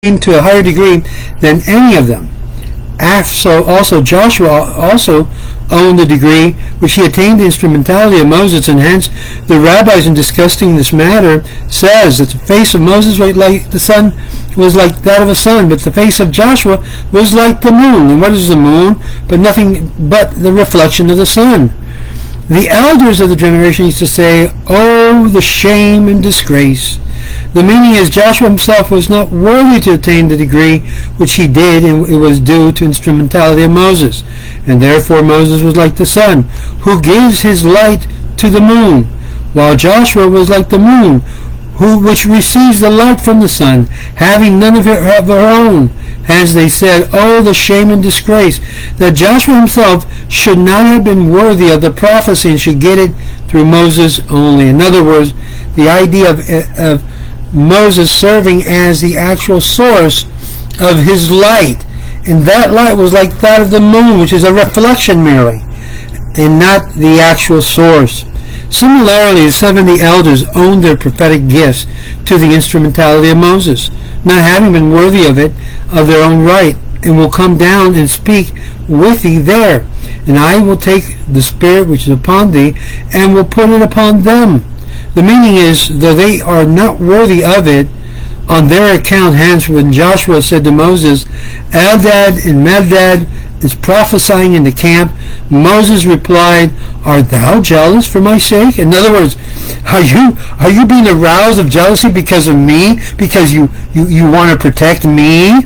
to a higher degree than any of them. So also Joshua also owned the degree which he attained the instrumentality of Moses, and hence the rabbis, in discussing this matter, says that the face of Moses was like the sun, was like that of a sun, but the face of Joshua was like the moon. And what is the moon? But nothing but the reflection of the sun. The elders of the generation used to say, "Oh, the shame and disgrace." The meaning is Joshua himself was not worthy to attain the degree which he did, and it was due to instrumentality of Moses. And therefore Moses was like the sun, who gives his light to the moon, while Joshua was like the moon, which receives the light from the sun, having none of her own. Hence they said, "Oh, the shame and disgrace," that Joshua himself should not have been worthy of the prophecy and should get it through Moses only. In other words, the idea of Moses serving as the actual source of his light, and that light was like that of the moon, which is a reflection merely, and not the actual source. Similarly, the 70 elders owned their prophetic gifts to the instrumentality of Moses, not having been worthy of it of their own right, and will come down and speak with thee there. And I will take the Spirit which is upon thee, and will put it upon them. The meaning is, though they are not worthy of it, on their account, hence when Joshua said to Moses, "Eldad and Meldad is prophesying in the camp," Moses replied, "Art thou jealous for my sake?" In other words, are you being aroused of jealousy because of me, because you want to protect me?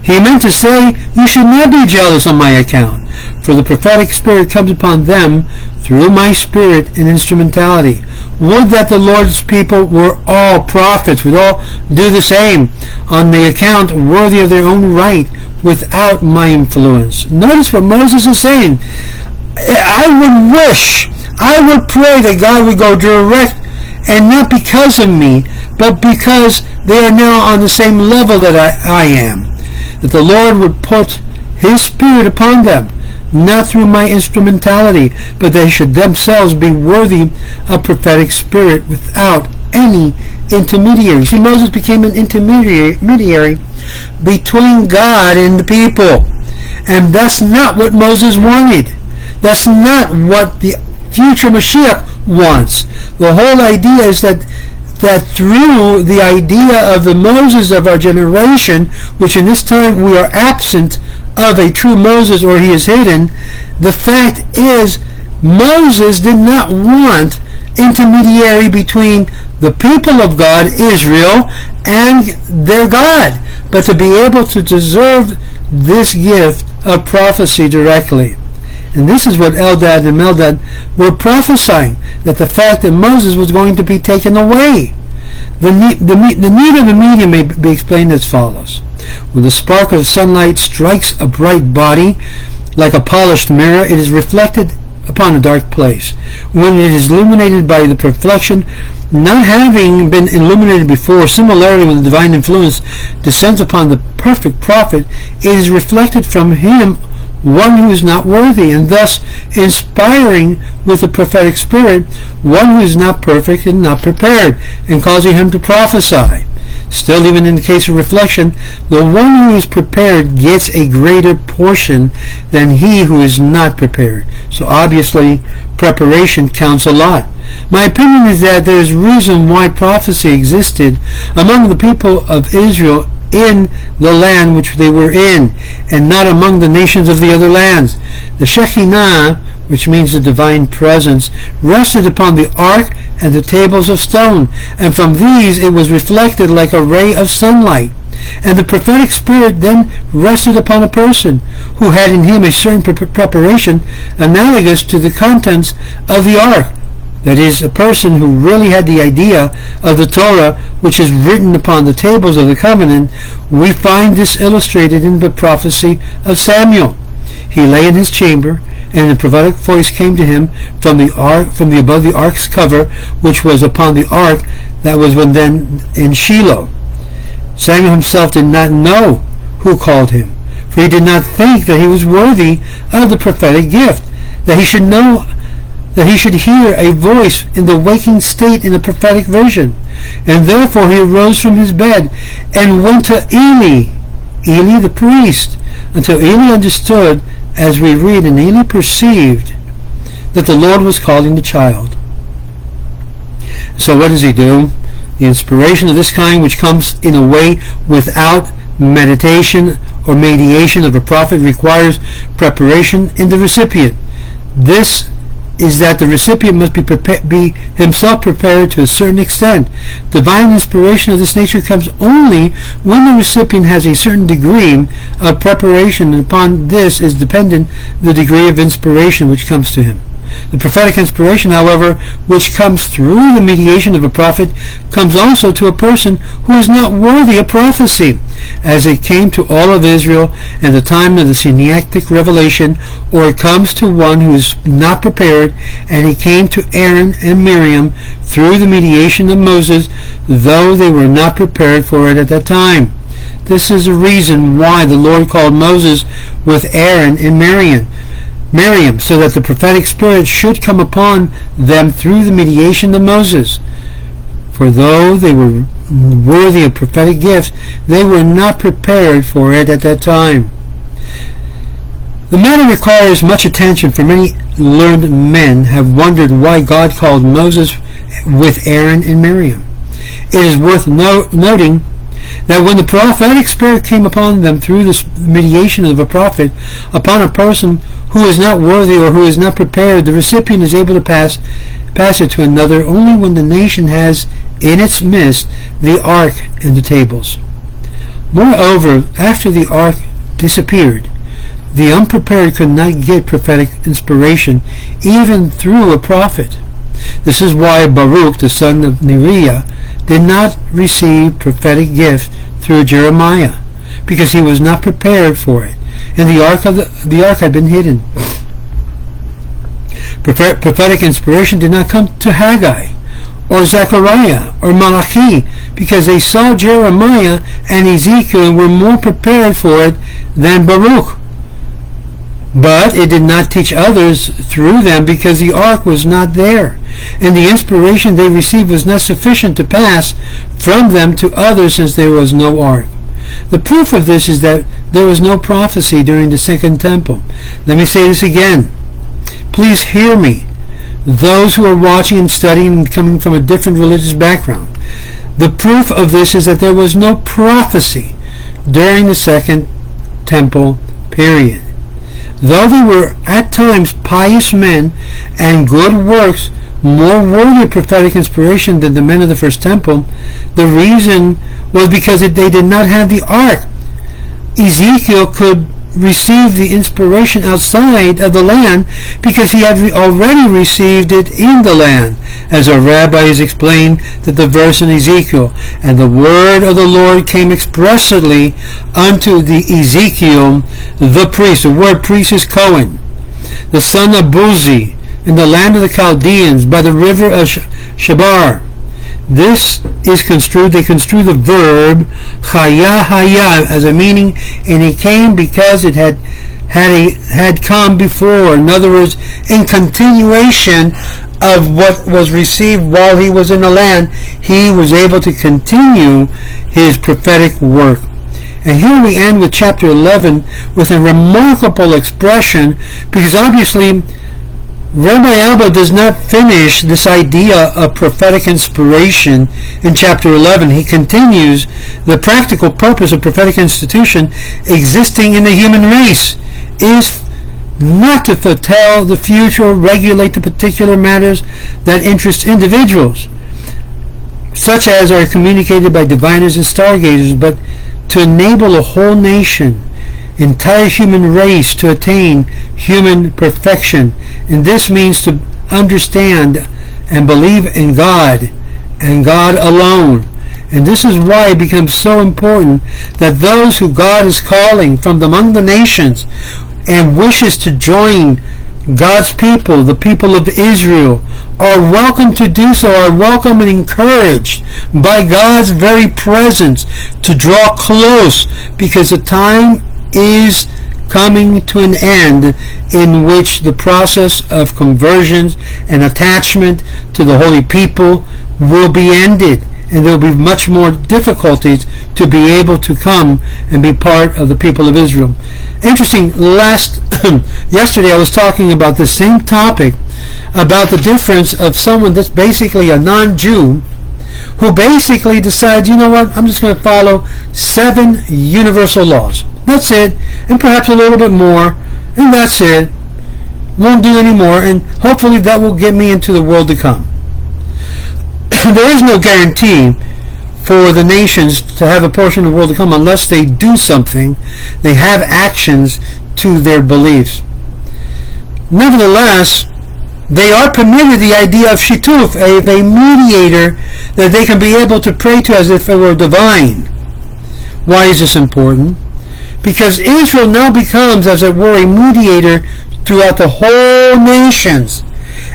He meant to say, you should not be jealous on my account, for the prophetic spirit comes upon them through my spirit and instrumentality. Would that the Lord's people were all prophets, would all do the same, on the account worthy of their own right, without my influence. Notice what Moses is saying. I would pray that God would go direct, and not because of me, but because they are now on the same level that I am. That the Lord would put his spirit upon them, not through my instrumentality, but they should themselves be worthy of prophetic spirit without any intermediary. See, Moses became an intermediary between God and the people. And that's not what Moses wanted. That's not what the future Mashiach wants. The whole idea is that through the idea of the Moses of our generation, which in this time we are absent of a true Moses, or he is hidden, the fact is Moses did not want intermediary between the people of God, Israel, and their God, but to be able to deserve this gift of prophecy directly. And this is what Eldad and Meldad were prophesying, that the fact that Moses was going to be taken away. The need of the medium may be explained as follows. When the spark of the sunlight strikes a bright body, like a polished mirror, it is reflected upon a dark place. When it is illuminated by the reflection, not having been illuminated before, similarly when the divine influence descends upon the perfect prophet, it is reflected from him one who is not worthy, and thus inspiring with the prophetic spirit one who is not perfect and not prepared, and causing him to prophesy. Still, even in the case of reflection, the one who is prepared gets a greater portion than he who is not prepared. So obviously, preparation counts a lot. My opinion is that there is reason why prophecy existed among the people of Israel in the land which they were in, and not among the nations of the other lands. The Shekinah, which means the divine presence, rested upon the ark and the tables of stone, and from these it was reflected like a ray of sunlight. And the prophetic spirit then rested upon a person who had in him a certain preparation analogous to the contents of the ark. That is, a person who really had the idea of the Torah, which is written upon the tables of the covenant. We find this illustrated in the prophecy of Samuel. He lay in his chamber, and the prophetic voice came to him from the ark, from the above the ark's cover, which was upon the ark that was then in Shiloh. Samuel himself did not know who called him, for he did not think that he was worthy of the prophetic gift, that he should hear a voice in the waking state in the prophetic vision. And therefore he arose from his bed and went to Eli the priest, until Eli understood, as we read, and Eli perceived that the Lord was calling the child. So what does he do? The inspiration of this kind, which comes in a way without meditation or mediation of a prophet, requires preparation in the recipient. This is that the recipient must be himself prepared to a certain extent. Divine inspiration of this nature comes only when the recipient has a certain degree of preparation, and upon this is dependent the degree of inspiration which comes to him. The prophetic inspiration, however, which comes through the mediation of a prophet, comes also to a person who is not worthy of prophecy, as it came to all of Israel at the time of the Sinaitic revelation, or it comes to one who is not prepared, and it came to Aaron and Miriam through the mediation of Moses, though they were not prepared for it at that time. This is the reason why the Lord called Moses with Aaron and Miriam, so that the prophetic spirit should come upon them through the mediation of Moses. For though they were worthy of prophetic gifts, they were not prepared for it at that time. The matter requires much attention, for many learned men have wondered why God called Moses with Aaron and Miriam. It is worth noting that when the prophetic spirit came upon them through the mediation of a prophet, upon a person who is not worthy or who is not prepared, the recipient is able to pass it to another only when the nation has in its midst the ark and the tables. Moreover, after the ark disappeared, the unprepared could not get prophetic inspiration even through a prophet. This is why Baruch, the son of Neriah, did not receive prophetic gift through Jeremiah, because he was not prepared for it, and the ark had been hidden. Prophetic inspiration did not come to Haggai or Zechariah or Malachi, because they saw Jeremiah and Ezekiel and were more prepared for it than Baruch. But it did not teach others through them, because the ark was not there, and the inspiration they received was not sufficient to pass from them to others, since there was no ark. The proof of this is that there was no prophecy during the Second Temple. Let me say this again. Please hear me, those who are watching and studying and coming from a different religious background. The proof of this is that there was no prophecy during the Second Temple period. Though they were at times pious men and good works, more worthy of prophetic inspiration than the men of the First Temple, the reason was because they did not have the ark. Ezekiel could receive the inspiration outside of the land because he had already received it in the land, as our rabbis explained that the verse in Ezekiel, and the word of the Lord came expressly unto the Ezekiel the priest. The word priest is Cohen, the son of Buzi, in the land of the Chaldeans by the river of Shabar. This is construed, they construe the verb chaya haya as a meaning, and it came because it had come before. In other words, in continuation of what was received while he was in the land, he was able to continue his prophetic work. And here we end with chapter 11 with a remarkable expression, because obviously Rabbi Abba does not finish this idea of prophetic inspiration in chapter 11. He continues the practical purpose of prophetic institution existing in the human race is not to foretell the future or regulate the particular matters that interest individuals, such as are communicated by diviners and stargazers, but to enable a whole nation, entire human race, to attain human perfection. And this means to understand and believe in God and God alone. And this is why it becomes so important that those who God is calling from among the nations and wishes to join God's people, the people of Israel, are welcome to do so, are welcome and encouraged by God's very presence to draw close, because the time is coming to an end in which the process of conversions and attachment to the holy people will be ended, and there will be much more difficulties to be able to come and be part of the people of Israel. Interesting, yesterday I was talking about the same topic, about the difference of someone that's basically a non-Jew, who basically decides, you know what, I'm just going to follow 7 universal laws. That's it, and perhaps a little bit more, and that's it. Won't do any more, and hopefully that will get me into the world to come. There is no guarantee for the nations to have a portion of the world to come unless they do something, they have actions to their beliefs. Nevertheless, they are permitted the idea of shituf, a mediator that they can be able to pray to as if it were divine. Why is this important? Because Israel now becomes, as it were, a mediator throughout the whole nations.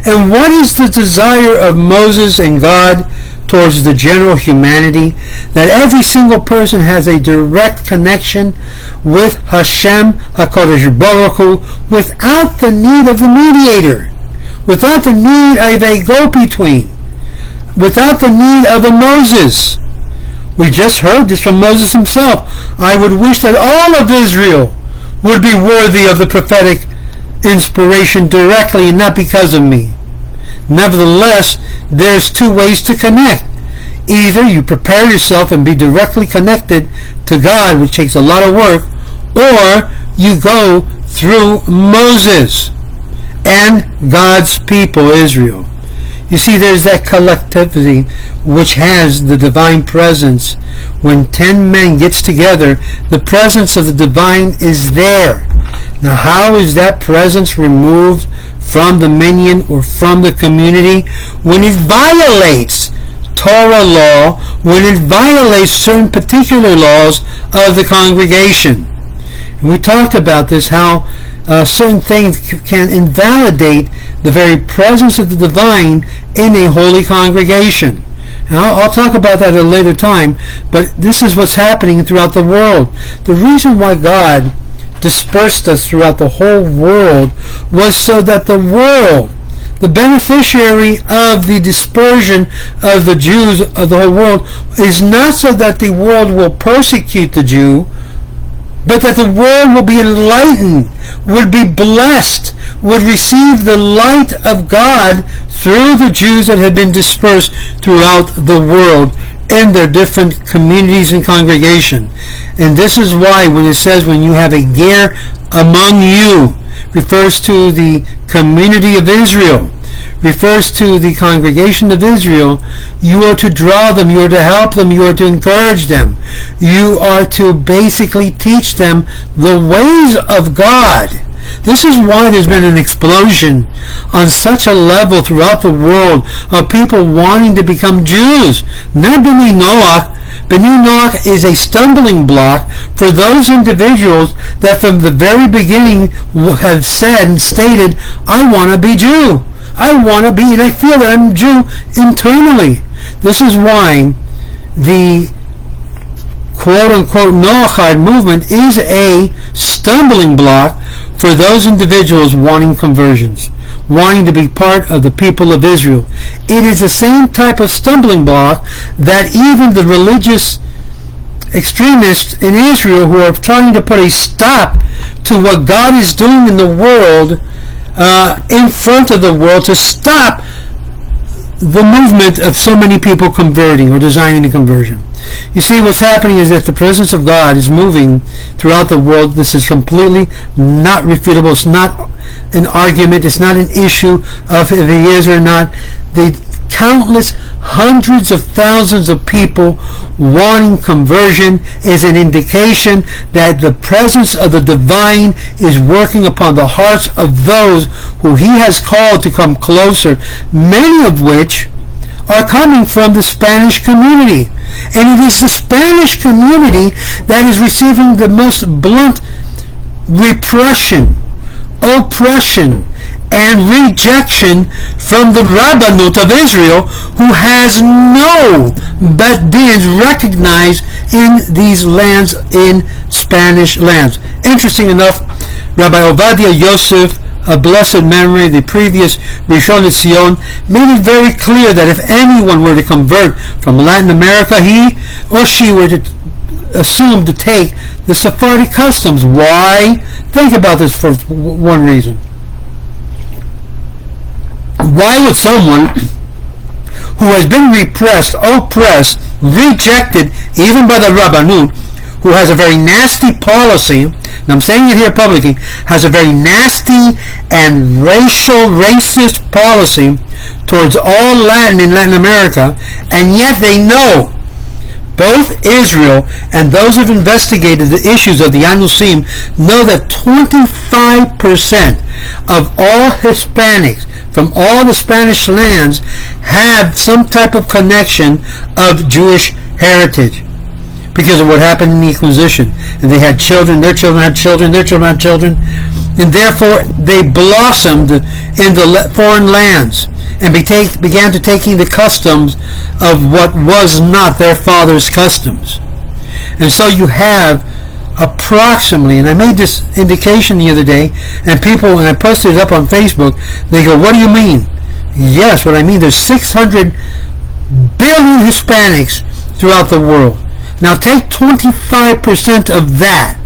And what is the desire of Moses and God towards the general humanity? That every single person has a direct connection with Hashem HaKadosh Baruch Hu without the need of the mediator, without the need of a go-between, without the need of a Moses. We just heard this from Moses himself. I would wish that all of Israel would be worthy of the prophetic inspiration directly and not because of me. Nevertheless, there's 2 ways to connect. Either you prepare yourself and be directly connected to God, which takes a lot of work, or you go through Moses and God's people, Israel. You see, there's that collectivity which has the divine presence. When 10 men gets together, the presence of the divine is there. Now, how is that presence removed from the minyan or from the community? When it violates Torah law, when it violates certain particular laws of the congregation. And we talked about this, how certain things can invalidate the very presence of the divine in a holy congregation. Now, I'll talk about that at a later time, but this is what's happening throughout the world. The reason why God dispersed us throughout the whole world was so that the world, the beneficiary of the dispersion of the Jews of the whole world, is not so that the world will persecute the Jew, but that the world will be enlightened, would be blessed, would receive the light of God through the Jews that had been dispersed throughout the world in their different communities and congregation. And this is why when it says when you have a ger among you, refers to the community of Israel, refers to the congregation of Israel, you are to draw them, you are to help them, you are to encourage them. You are to basically teach them the ways of God. This is why there's been an explosion on such a level throughout the world of people wanting to become Jews. Not B'nai Noach. B'nai Noach is a stumbling block for those individuals that from the very beginning have said and stated, I want to be Jew. I want to be, and I feel that I'm Jew internally. This is why the quote-unquote Noachide movement is a stumbling block for those individuals wanting conversions, wanting to be part of the people of Israel. It is the same type of stumbling block that even the religious extremists in Israel who are trying to put a stop to what God is doing in the world, in front of the world, to stop the movement of so many people converting or designing a conversion. You see, what's happening is that the presence of God is moving throughout the world. This is completely not refutable. It's not an argument. It's not an issue of if he is or not. The countless hundreds of thousands of people wanting conversion is an indication that the presence of the divine is working upon the hearts of those who he has called to come closer, many of which are coming from the Spanish community. And it is the Spanish community that is receiving the most blunt repression, oppression, and rejection from the Rabbanut of Israel, who has no but beings recognized in these lands, in Spanish lands. Interesting enough, Rabbi Ovadia Yosef of blessed memory, the previous Rishon LeZion, made it very clear that if anyone were to convert from Latin America, he or she were to assume to take the Sephardic customs. Why? Think about this for one reason. Why would someone who has been repressed, oppressed, rejected, even by the Rabbanut, who has a very nasty policy, and I'm saying it here publicly, has a very nasty and racist policy towards all Latin in Latin America, and yet they know, both Israel and those who have investigated the issues of the Anusim know that 25% of all Hispanics from all the Spanish lands have some type of connection of Jewish heritage because of what happened in the Inquisition. And they had children, their children had children, their children had children, and therefore they blossomed in the foreign lands and began to taking the customs of what was not their father's customs. And so you have approximately, and I made this indication the other day, and people, when I posted it up on Facebook, they go, what do you mean? Yes, what I mean, there's 600 billion Hispanics throughout the world. Now take 25% of that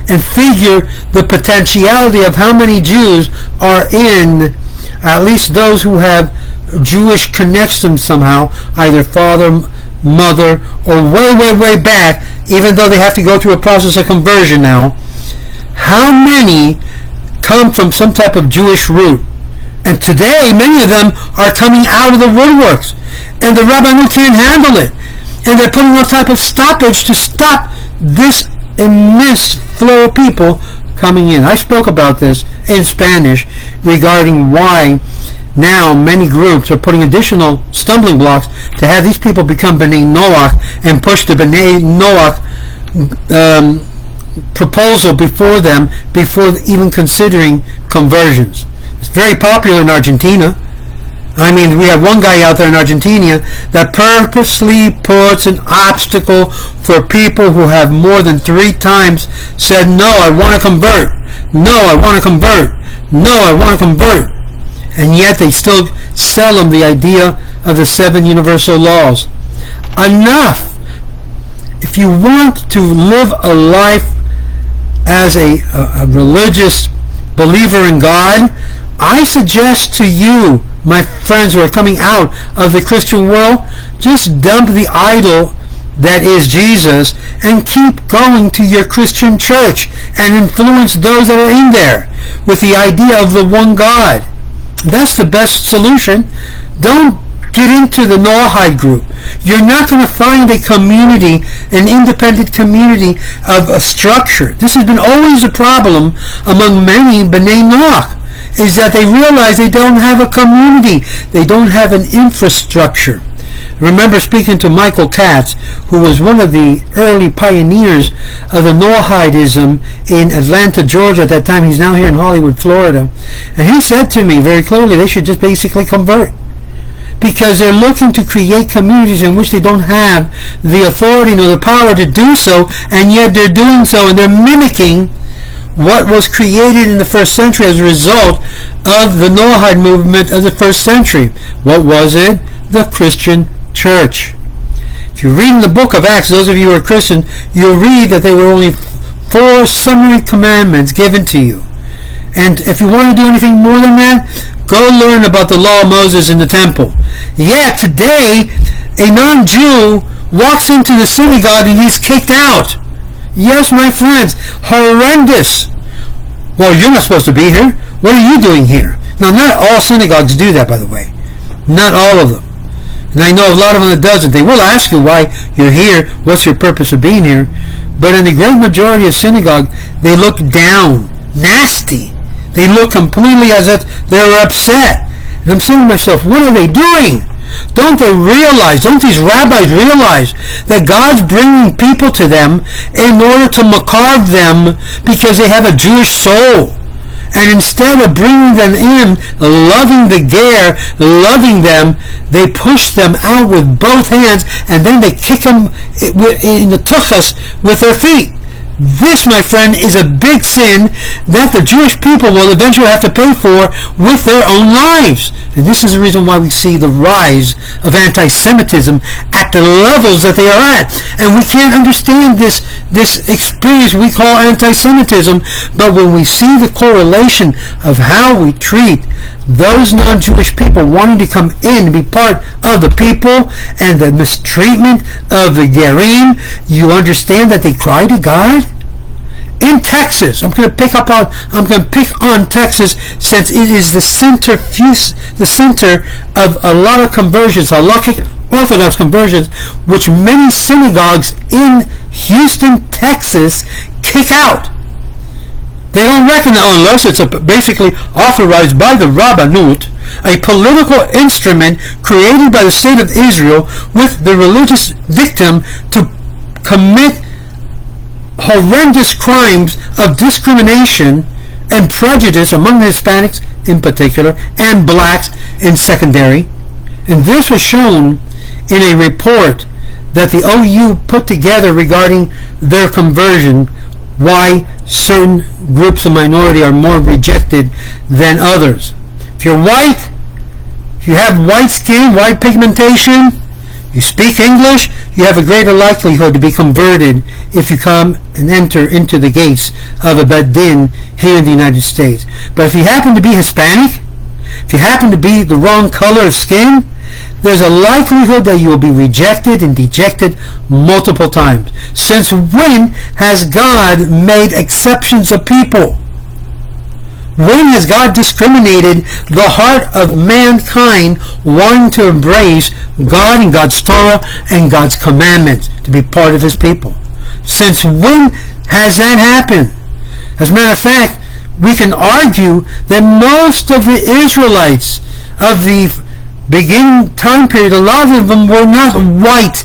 and figure the potentiality of how many Jews are in, at least those who have Jewish connections somehow, either father, mother, or way back, even though they have to go through a process of conversion now. How many come from some type of Jewish root? And today, many of them are coming out of the woodworks, and the Rabbanut can't handle it. And they're putting up type of stoppage to stop this immense flow of people coming in. I spoke about this in Spanish regarding why now many groups are putting additional stumbling blocks to have these people become B'nai Noach and push the B'nai Noach proposal before them before even considering conversions. It's very popular in Argentina. I mean, we have one guy out there in Argentina that purposely puts an obstacle for people who have more than 3 times said, no, I want to convert. No, I want to convert. No, I want to convert. And yet they still sell them the idea of the 7 universal laws. Enough! If you want to live a life as a religious believer in God, I suggest to you, my friends who are coming out of the Christian world, just dump the idol that is Jesus and keep going to your Christian church and influence those that are in there with the idea of the one God. That's the best solution. Don't get into the Noahide group. You're not going to find a community, an independent community of a structure. This has been always a problem among many B'nai Noach, is that they realize they don't have a community. They don't have an infrastructure. Remember speaking to Michael Katz, who was one of the early pioneers of the Noahidism in Atlanta, Georgia. At that time, he's now here in Hollywood, Florida. And he said to me very clearly, they should just basically convert. Because they're looking to create communities in which they don't have the authority nor the power to do so, and yet they're doing so, and they're mimicking what was created in the first century as a result of the Noahide movement of the first century. What was it? The Christian church. If you read in the book of Acts, those of you who are Christian, you'll read that there were only 4 summary commandments given to you. And if you want to do anything more than that, go learn about the law of Moses in the temple. Yet today, a non-Jew walks into the synagogue and he's kicked out. Yes, my friends, horrendous. Well, you're not supposed to be here. What are you doing here? Now, not all synagogues do that, by the way. Not all of them. And I know a lot of them that doesn't. They will ask you why you're here, what's your purpose of being here. But in the great majority of synagogue, they look down, nasty. They look completely as if they're upset. And I'm saying to myself, what are they doing? Don't they realize, don't these rabbis realize that God's bringing people to them in order to makarv them because they have a Jewish soul? And instead of bringing them in, loving the ger, loving them, they push them out with both hands, and then they kick them in the tuchas with their feet. This, my friend, is a big sin that the Jewish people will eventually have to pay for with their own lives. And this is the reason why we see the rise of anti-Semitism at the levels that they are at. And we can't understand this experience we call anti-Semitism, but when we see the correlation of how we treat those non-Jewish people wanting to come in and be part of the people and the mistreatment of the Gerim, you understand that they cry to God? In Texas, I'm going to pick on Texas, since it is the center of a lot of conversions, halakhic Orthodox conversions, which many synagogues in Houston, Texas, kick out. They don't recognize, unless it's basically authorized by the Rabbanut, a political instrument created by the state of Israel with the religious victim to commit horrendous crimes of discrimination and prejudice among the Hispanics in particular and blacks in secondary. And this was shown in a report that the OU put together regarding their conversion, why certain groups of minority are more rejected than others. If you're white, if you have white skin, white pigmentation, you speak English, you have a greater likelihood to be converted if you come and enter into the gates of a Beit Din here in the United States. But if you happen to be Hispanic, if you happen to be the wrong color of skin, there's a likelihood that you will be rejected and dejected multiple times. Since when has God made exceptions of people? When has God discriminated the heart of mankind wanting to embrace God and God's Torah and God's commandments to be part of His people? Since when has that happened? As a matter of fact, we can argue that most of the Israelites of the beginning time period, a lot of them were not white,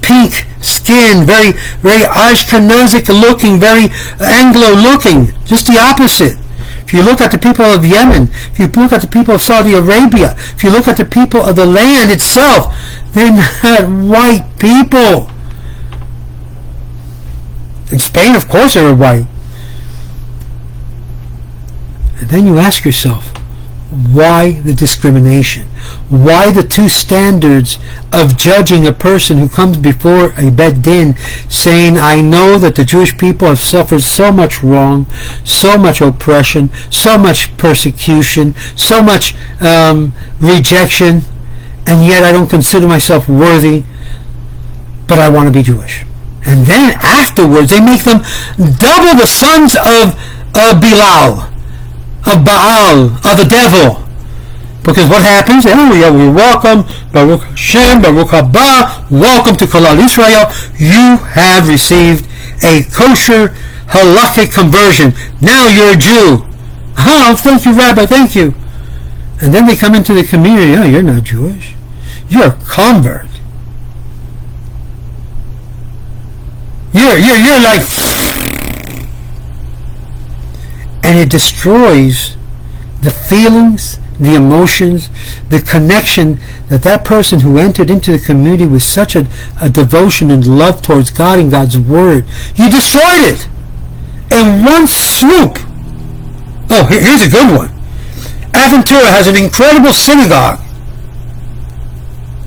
pink skin, very, very Ashkenazic looking, very Anglo looking. Just the opposite. If you look at the people of Yemen, if you look at the people of Saudi Arabia, if you look at the people of the land itself, they're not white people. In Spain, of course, they were white. And then you ask yourself, why the discrimination? Why the two standards of judging a person who comes before a Beit Din saying, I know that the Jewish people have suffered so much wrong, so much oppression, so much persecution, so much rejection, and yet I don't consider myself worthy, but I want to be Jewish. And then afterwards they make them double the sons of Bilal, of Baal, of the devil. Because what happens? Oh yeah, we welcome Baruch Hashem, Baruch Haba, welcome to Kolal Israel. You have received a kosher halakhic conversion. Now you're a Jew. Oh, thank you, Rabbi, thank you. And then they come into the community. Oh, you're not Jewish. You're a convert. You're like, and it destroys the feelings, the emotions, the connection that person who entered into the community with such a devotion and love towards God and God's Word, you destroyed it in one swoop. Oh, here's a good one. Aventura has an incredible synagogue.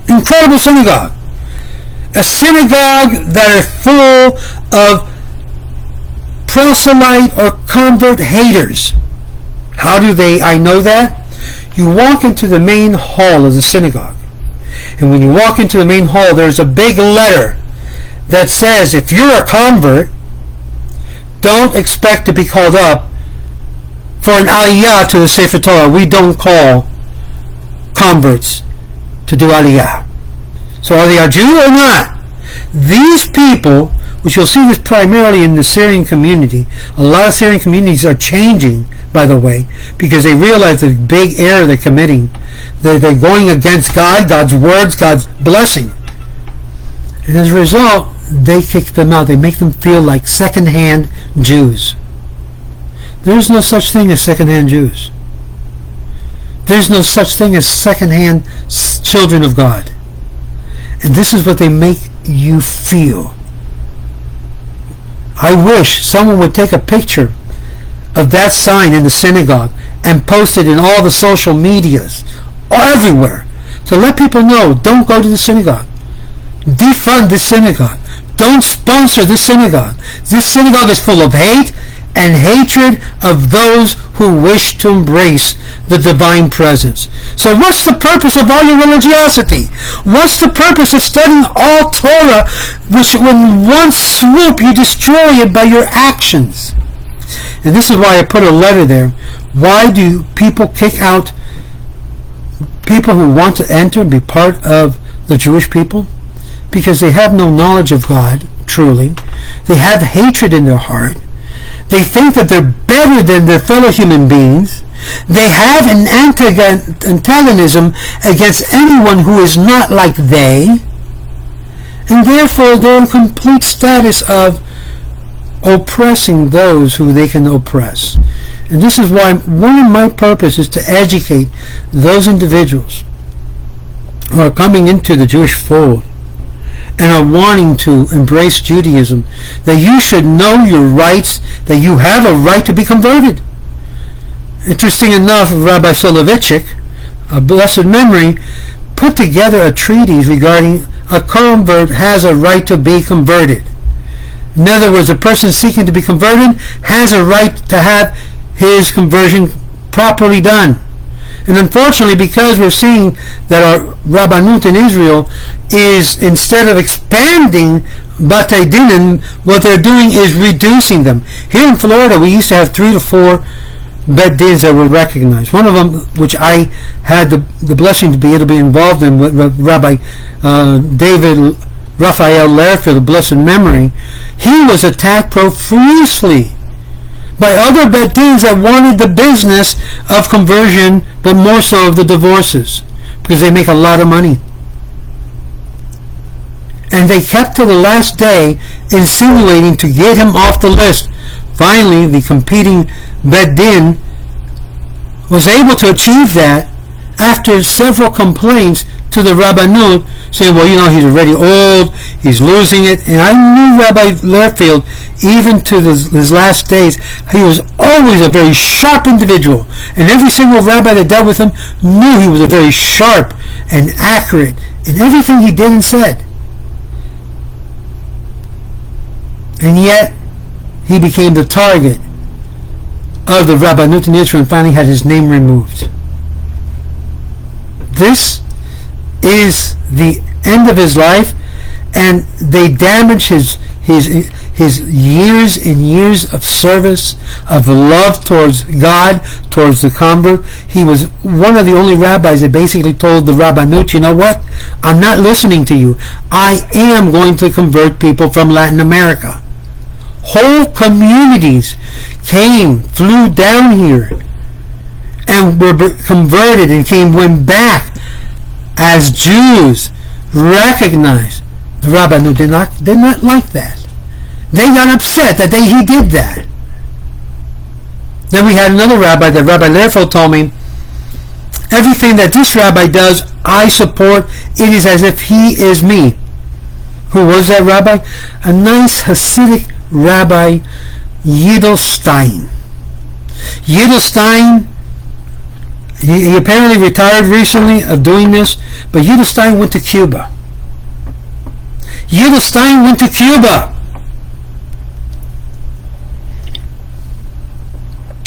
Incredible synagogue. A synagogue that is full of proselyte or convert haters. How do I know that? You walk into the main hall of the synagogue. And when you walk into the main hall, there's a big letter that says, if you're a convert, don't expect to be called up for an aliyah to the Sefer Torah. We don't call converts to do aliyah. So are they a Jew or not? These people, which you'll see this primarily in the Syrian community, a lot of Syrian communities are changing, by the way, because they realize the big error they're committing. They're going against God, God's words, God's blessing. And as a result, they kick them out. They make them feel like second-hand Jews. There's no such thing as second-hand Jews. There's no such thing as second-hand children of God. And this is what they make you feel. I wish someone would take a picture of that sign in the synagogue and post it in all the social medias, everywhere, to let people know, don't go to the synagogue. Defund this synagogue. Don't sponsor this synagogue. This synagogue is full of hate and hatred of those who wish to embrace the divine presence. So what's the purpose of all your religiosity? What's the purpose of studying all Torah, which in one swoop you destroy it by your actions? And this is why I put a letter there. Why do people kick out people who want to enter and be part of the Jewish people? Because they have no knowledge of God, truly. They have hatred in their heart. They think that they're better than their fellow human beings. They have an antagonism against anyone who is not like they. And therefore they're in complete status of oppressing those who they can oppress. And this is why one of my purposes is to educate those individuals who are coming into the Jewish fold and are wanting to embrace Judaism, that you should know your rights, that you have a right to be converted. Interesting enough, Rabbi Soloveitchik, a blessed memory, put together a treatise regarding a convert has a right to be converted. In other words, a person seeking to be converted has a right to have his conversion properly done. And unfortunately, because we're seeing that our Rabbanut in Israel is, instead of expanding Batei Dinim, what they're doing is reducing them. Here in Florida, we used to have 3 to 4 Bet Dins that were recognized. One of them, which I had the blessing to be able to be involved in, with Rabbi David Raphael Lehrfield, of blessed memory, he was attacked profusely by other Bet Dins that wanted the business of conversion, but more so of the divorces, because they make a lot of money. And they kept to the last day insinuating to get him off the list. Finally, the competing Bet Din was able to achieve that after several complaints to the Rabbanut, saying, well, he's already old, he's losing it. And I knew Rabbi Lehrfield, even to his last days, he was always a very sharp individual. And every single rabbi that dealt with him knew he was a very sharp and accurate in everything he did and said. And yet, he became the target of the Rabbanut in Israel and finally had his name removed. This is the end of his life, and they damage his years and years of service, of love towards God, towards the convert. He was one of the only rabbis that basically told the Rabbanut, you know what? I'm not listening to you. I am going to convert people from Latin America. Whole communities flew down here, and were converted and went back as Jews, recognized. The Rabbanut did not like that. They got upset that he did that. Then we had another rabbi, that Rabbi Lehrfield, told me, everything that this rabbi does, I support. It is as if he is me. Who was that rabbi? A nice Hasidic rabbi, Yidel Stein. Yidel Stein, he apparently retired recently of doing this, but Yidel Stein went to Cuba. Yidel Stein went to Cuba,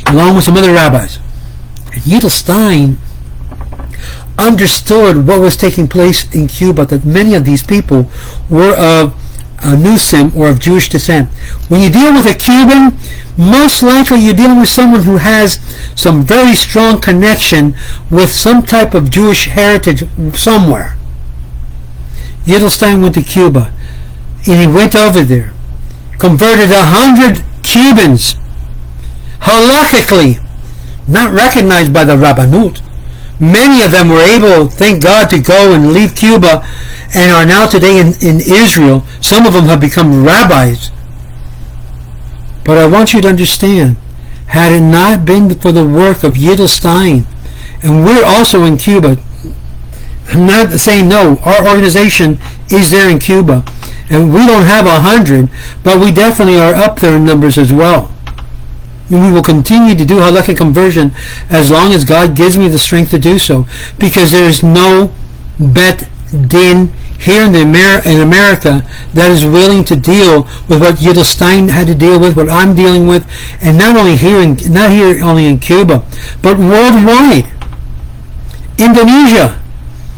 along with some other rabbis. And Yidel Stein understood what was taking place in Cuba, that many of these people were of Nusim, or of Jewish descent. When you deal with a Cuban, most likely you're dealing with someone who has some very strong connection with some type of Jewish heritage somewhere. Yidel Stein went to Cuba, and he went over there, converted 100 Cubans, halakhically, not recognized by the Rabbanut. Many of them were able, thank God, to go and leave Cuba and are now today in Israel. Some of them have become rabbis. But I want you to understand, had it not been for the work of Yidel Stein, and we're also in Cuba, I'm not saying no, our organization is there in Cuba, And we don't have 100, but we definitely are up there in numbers as well. And we will continue to do halakhic conversion as long as God gives me the strength to do so, because there is no bet din here in America that is willing to deal with what Yuval Stein had to deal with, what I'm dealing with, and not only only in Cuba, but worldwide. Indonesia.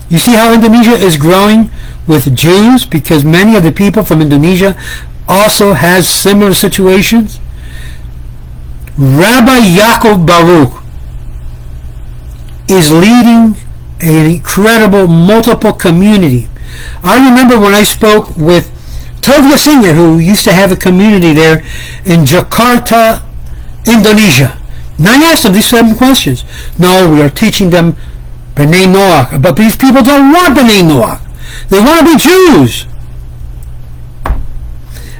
You see how Indonesia is growing with Jews, because many of the people from Indonesia also has similar situations. Rabbi Yaakov Baruch is leading an incredible multiple community. I remember when I spoke with Tovia Singer, who used to have a community there in Jakarta, Indonesia. And I asked them these 7 questions. No, we are teaching them B'nai Noach, but these people don't want B'nai Noach. They want to be Jews.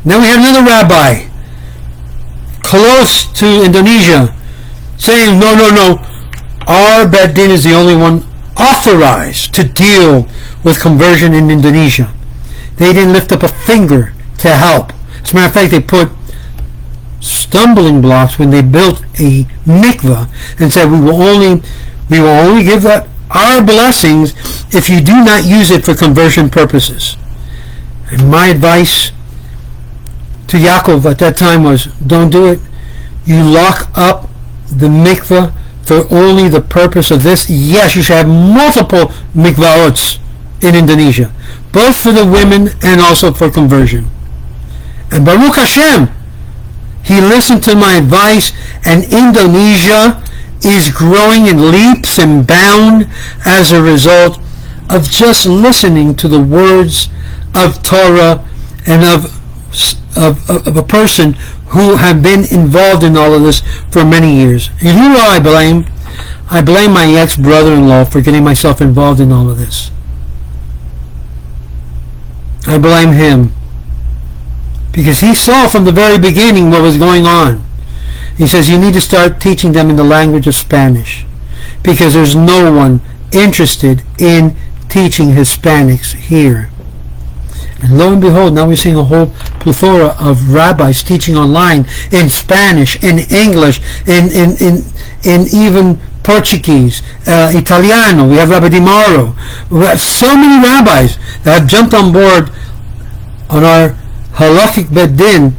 Then we had another rabbi close to Indonesia saying, no, our Bet Din is the only one authorized to deal with conversion in Indonesia. They didn't lift up a finger to help. As a matter of fact, they put stumbling blocks when they built a mikveh and said, we will only give that our blessings if you do not use it for conversion purposes. And my advice to Yaakov at that time was, don't do it. You lock up the mikveh for only the purpose of this. Yes, you should have multiple mikvaots in Indonesia, both for the women and also for conversion. And Baruch Hashem, he listened to my advice, and Indonesia is growing in leaps and bounds as a result of just listening to the words of Torah and of a person who have been involved in all of this for many years. And who do I blame? I blame my ex-brother-in-law for getting myself involved in all of this. I blame him, because he saw from the very beginning what was going on. He says, you need to start teaching them in the language of Spanish, because there's no one interested in teaching Hispanics here. And lo and behold, now we're seeing a whole plethora of rabbis teaching online in Spanish, in English, in even Portuguese, Italiano. We have Rabbi Di Mauro. We have so many rabbis that have jumped on board on our halachic Bet Din,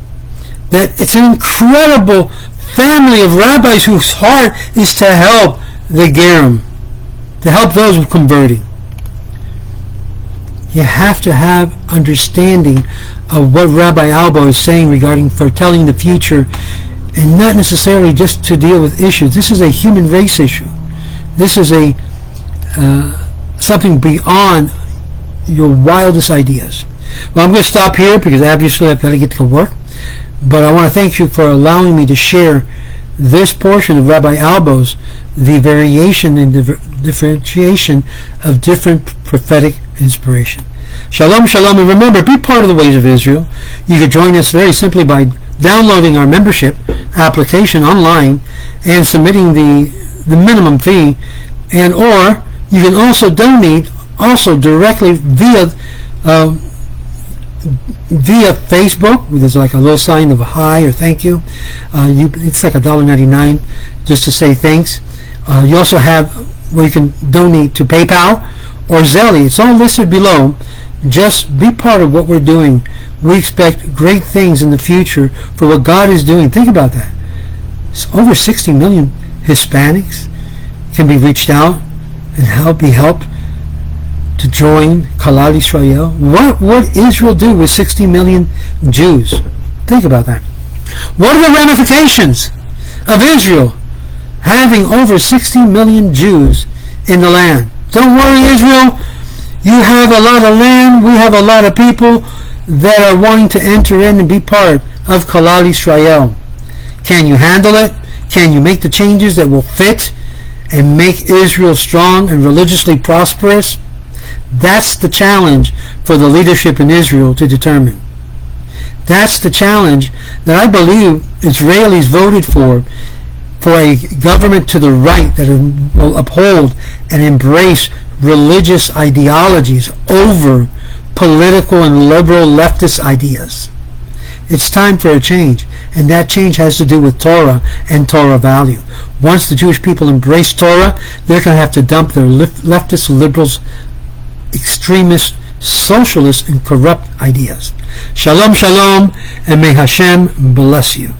that it's an incredible family of rabbis whose heart is to help the Gerim, to help those who are converting. You have to have understanding of what Rabbi Albo is saying regarding foretelling the future, and not necessarily just to deal with issues. This is a human race issue. This is a something beyond your wildest ideas. Well, I'm going to stop here because obviously I've got to get to work. But I want to thank you for allowing me to share this portion of Rabbi Albo's, the variation and differentiation of different prophetic inspiration. Shalom, shalom, and remember, be part of the Ways of Israel. You can join us very simply by downloading our membership application online and submitting the minimum fee, and or you can also donate directly via Facebook. There's like a little sign of a hi or thank you. It's like $1.99 just to say thanks. You also have where you can donate to PayPal or Zelle. It's all listed below. Just be part of what we're doing. We expect great things in the future for what God is doing. Think about that. It's over 60 million Hispanics can be reached out and be helped to join Kalal Israel. What would Israel do with 60 million Jews? Think about that. What are the ramifications of Israel having over 60 million Jews in the land? Don't worry, Israel. You have a lot of land. We have a lot of people that are wanting to enter in and be part of Kalal Israel. Can you handle it? Can you make the changes that will fit and make Israel strong and religiously prosperous? That's the challenge for the leadership in Israel to determine. That's the challenge that I believe Israelis voted for a government to the right that will uphold and embrace religious ideologies over political and liberal leftist ideas. It's time for a change, and that change has to do with Torah and Torah value. Once the Jewish people embrace Torah, they're going to have to dump their leftist, liberals, extremist, socialist, and corrupt ideas. Shalom, shalom, and may Hashem bless you.